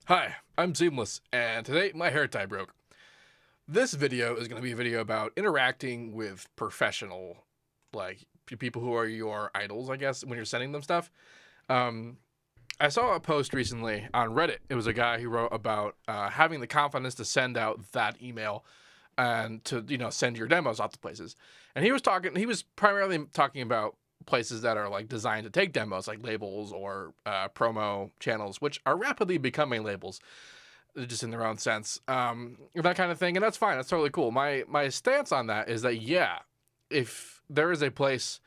Hi, I'm Seamless, and today my hair tie broke. This video is going to be a video about interacting with professional, people who are your idols, I guess, when you're sending them stuff. Um, I saw a post recently on Reddit. It was a guy who wrote about having the confidence to send out that email and to, send your demos out to places. And he was primarily talking about places that are like designed to take demos, like labels or promo channels, which are rapidly becoming labels just in their own sense, that kind of thing, and that's fine. That's totally cool. My stance on that is that if there is a place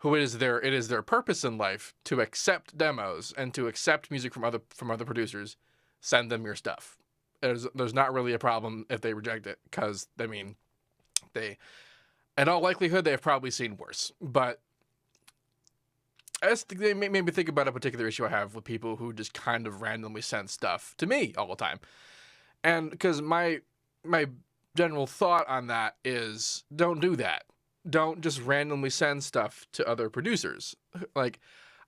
it is their purpose in life to accept demos and to accept music from other producers, send them your stuff. There's not really a problem if they reject it, because they in all likelihood they have probably seen worse. But they made me think about a particular issue I have with people who just kind of randomly send stuff to me all the time. And because my general thought on that is, don't do that. Don't just randomly send stuff to other producers. Like,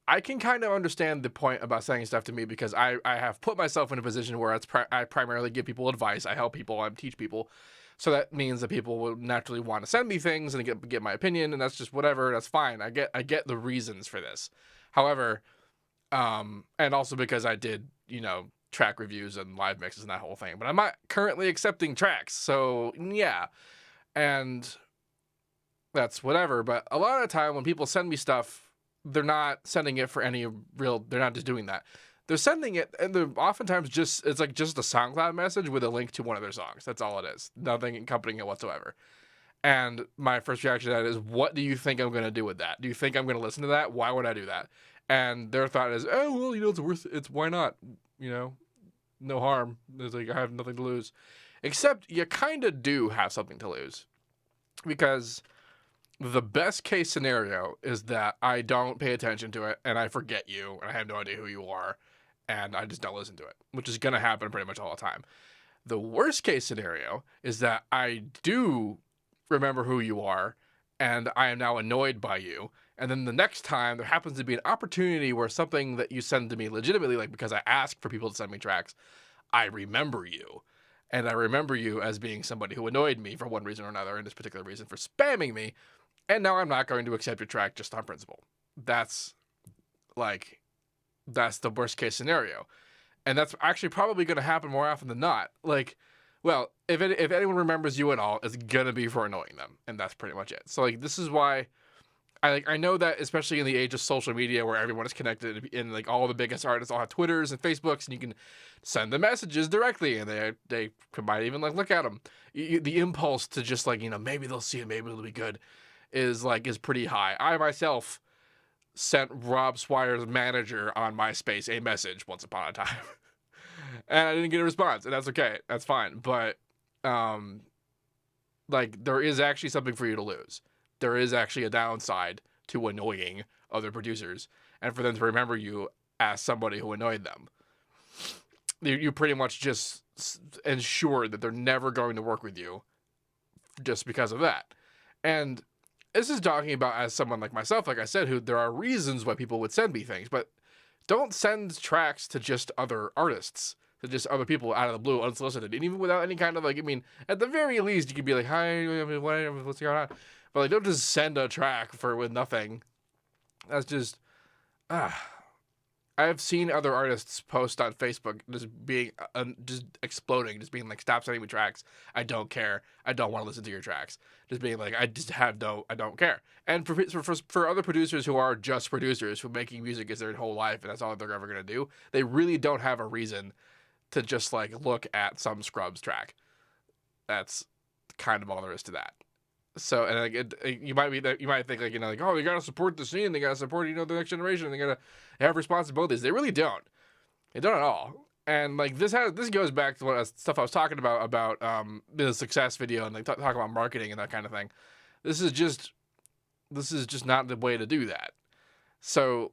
I can kind of understand the point about sending stuff to me, because I have put myself in a position where I primarily give people advice. I help people. I teach people. So that means that people will naturally want to send me things and get my opinion, and that's just whatever. That's fine. I get the reasons for this. However, and also because I did, track reviews and live mixes and that whole thing, but I'm not currently accepting tracks, so yeah, and that's whatever. But a lot of the time when people send me stuff, they're not sending it for any real. They're not just doing that. They're sending it, and they're oftentimes it's like just a SoundCloud message with a link to one of their songs. That's all it is. Nothing accompanying it whatsoever. And my first reaction to that is, what do you think I'm going to do with that? Do you think I'm going to listen to that? Why would I do that? And their thought is, oh, well, it's why not? You know, no harm. It's like, I have nothing to lose. Except you kind of do have something to lose. Because the best case scenario is that I don't pay attention to it and I forget you and I have no idea who you are and I just don't listen to it, which is going to happen pretty much all the time. The worst case scenario is that I do remember who you are and I am now annoyed by you. And then the next time there happens to be an opportunity where something that you send to me legitimately, like because I ask for people to send me tracks, I remember you. And I remember you as being somebody who annoyed me for one reason or another, and this particular reason for spamming me. And now I'm not going to accept your track just on principle. That's like, that's the worst case scenario. And that's actually probably going to happen more often than not. Like, well, if anyone remembers you at all, it's gonna be for annoying them, and that's pretty much it. So like, this is why I know that, especially in the age of social media where everyone is connected, and like all the biggest artists all have Twitters and Facebooks, and you can send them messages directly, and they might even like look at them. The impulse to just like, maybe they'll see it, maybe it'll be good, is pretty high. I myself sent Rob Swire's manager on MySpace a message once upon a time. And I didn't get a response, and that's okay. That's fine. But um like, there is actually something for you to lose. There is actually a downside to annoying other producers, and for them to remember you as somebody who annoyed them. You pretty much just ensure that they're never going to work with you just because of that. And this is talking about as someone like myself, like I said, who there are reasons why people would send me things, but don't send tracks to just other artists, to just other people out of the blue, unsolicited, and even without any kind of like. I mean, at the very least, you could be like, "Hi, what's going on?" But like, don't just send a track with nothing. That's just ah. I've seen other artists post on Facebook just exploding, just being like, "Stop sending me tracks. I don't care. I don't want to listen to your tracks." Just being like, I don't care." And for other producers who are just producers who making music is their whole life and that's all they're ever gonna do, they really don't have a reason to just like look at some scrubs track. That's kind of all there is to that. So, and like, you might think like, like, oh, they gotta support the scene, they gotta support the next generation, they gotta have responsibilities. They really don't. They don't at all. And like, this goes back to stuff I was talking about the success video, and like talk about marketing and that kind of thing. This is just not the way to do that. So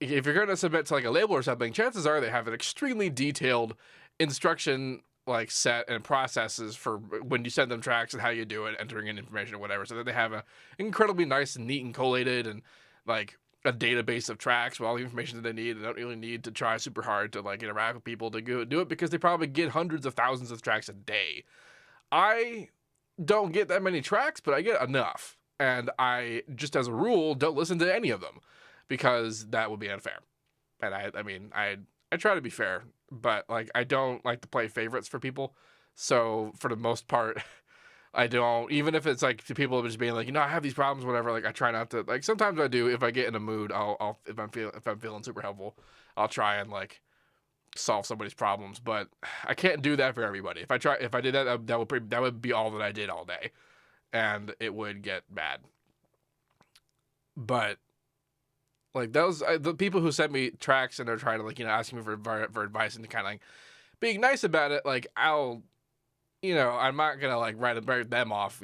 if you're gonna submit to like a label or something, chances are they have an extremely detailed instruction like set and processes for when you send them tracks and how you do it, entering in information or whatever, so that they have a incredibly nice and neat and collated and like a database of tracks with all the information that they need. They don't really need to try super hard to like interact with people to do it because they probably get hundreds of thousands of tracks a day. I don't get that many tracks, but I get enough. And I, just as a rule, don't listen to any of them because that would be unfair. And I try to be fair, but like I don't like to play favorites for people. So for the most part, I don't, even if it's like to people just being like, I have these problems, whatever. Like I try not to, like sometimes I do. If I get in a mood, I'll if I'm feeling super helpful, I'll try and like solve somebody's problems. But I can't do that for everybody. If I did that, that would be all that I did all day, and it would get bad. But like the people who send me tracks and they're trying to like asking me for advice and kind of like being nice about it, like I'm not gonna like write them off,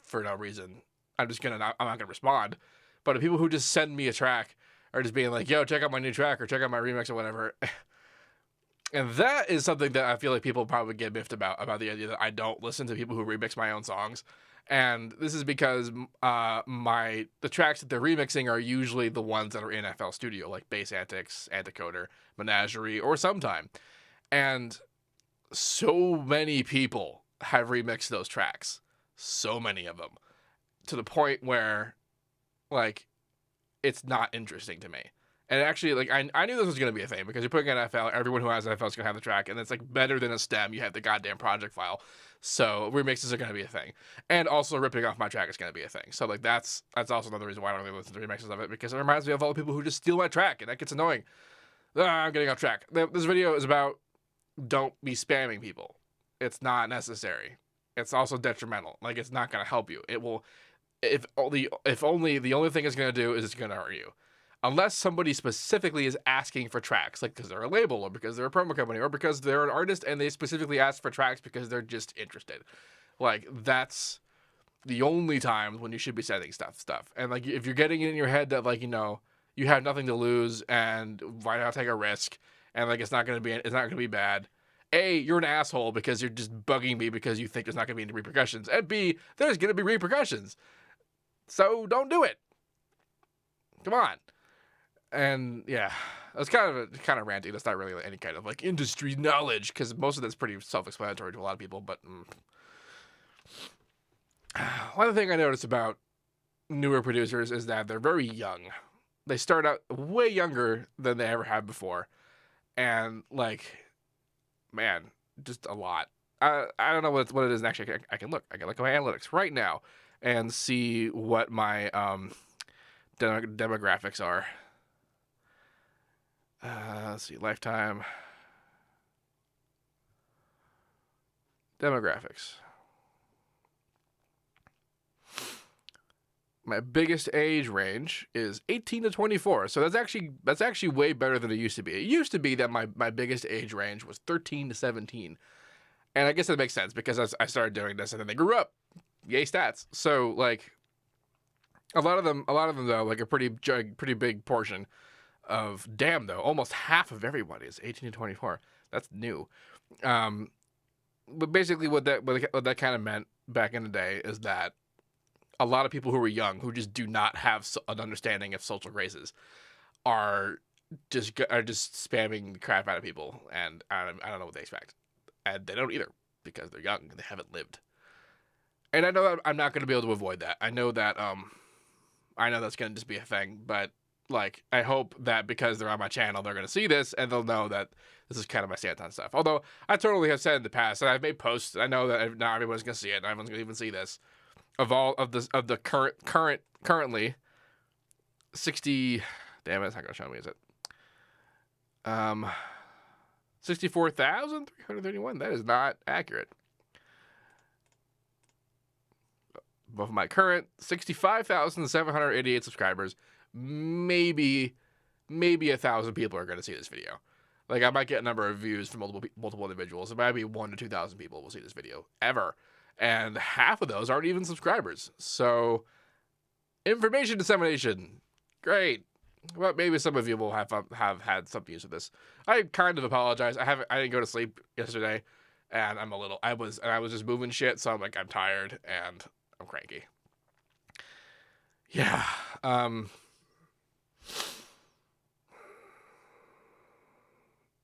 for no reason. I'm not gonna respond. But the people who just send me a track are just being like, yo, check out my new track or check out my remix or whatever. And that is something that I feel like people probably get miffed about the idea that I don't listen to people who remix my own songs. And this is because the tracks that they're remixing are usually the ones that are in FL Studio, like Bass Antics, Anticoder, Menagerie, or Sometime. And so many people have remixed those tracks. So many of them. To the point where, like, it's not interesting to me. And actually, like, I knew this was going to be a thing because you're putting an FL, everyone who has an FL is going to have the track, and it's, like, better than a stem. You have the goddamn project file. So remixes are going to be a thing. And also ripping off my track is going to be a thing. So, like, that's also another reason why I don't really listen to remixes of it, because it reminds me of all the people who just steal my track, and that gets annoying. I'm getting off track. This video is about don't be spamming people. It's not necessary. It's also detrimental. Like, it's not going to help you. It will, if only the only thing it's going to do is it's going to hurt you. Unless somebody specifically is asking for tracks, like because they're a label or because they're a promo company or because they're an artist and they specifically ask for tracks because they're just interested. Like, that's the only time when you should be sending stuff. And like, if you're getting it in your head that like, you have nothing to lose and why not take a risk and like it's not gonna be bad. A, you're an asshole because you're just bugging me because you think there's not gonna be any repercussions. And B, there's gonna be repercussions. So don't do it. Come on. And yeah, it's kind of ranty. That's not really any kind of like industry knowledge because most of that's pretty self-explanatory to a lot of people. But one thing I noticed about newer producers is that they're very young. They start out way younger than they ever have before, and like, man, just a lot. I don't know what it is. And actually, I can look at my analytics right now and see what my demographics are. Let's see, lifetime demographics. My biggest age range is 18 to 24. So that's actually way better than it used to be. It used to be that my biggest age range was 13 to 17. And I guess that makes sense because I started doing this and then they grew up. Yay stats. So like a lot of them though, like a pretty big portion of though, almost half of everybody is 18 to 24. That's new. But basically what that kind of meant back in the day is that a lot of people who were young, who just do not have an understanding of social graces, are just spamming the crap out of people, and I don't know what they expect, and they don't either because they're young and they haven't lived. And I know that I'm not going to be able to avoid that. I know that that's going to just be a thing, but like I hope that because they're on my channel, they're going to see this and they'll know that this is kind of my stance on stuff. Although I totally have said in the past, and I've made posts. I know that not everyone's going to see it, and everyone's going to even see this. Of the currently 60, damn it, it's not gonna show me, is it? 64,331. That is not accurate. Of my current 65,788 subscribers, maybe 1,000 people are gonna see this video. Like I might get a number of views from multiple individuals. It might be 1,000 to 2,000 people will see this video ever. And half of those aren't even subscribers. So, information dissemination, great. Well, maybe some of you will have had something use of this. I kind of apologize. I didn't go to sleep yesterday, and I was just moving shit. So I'm tired and I'm cranky. Yeah.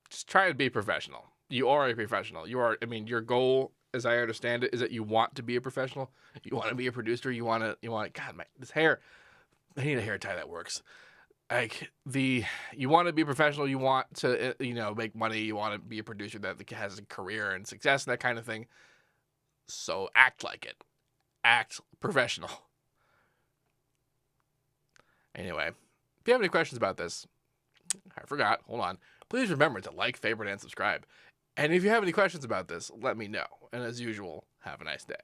Just try to be professional. You are a professional. You are. I mean, your goal, as I understand it, is that you want to be a professional. You want to be a producer. You want to. You want. God, this hair. I need a hair tie that works. Like you want to be a professional. You want to, make money. You want to be a producer that has a career and success and that kind of thing. So act like it. Act professional. Anyway, if you have any questions about this, I forgot. Hold on. Please remember to like, favorite, and subscribe. And if you have any questions about this, let me know. And as usual, have a nice day.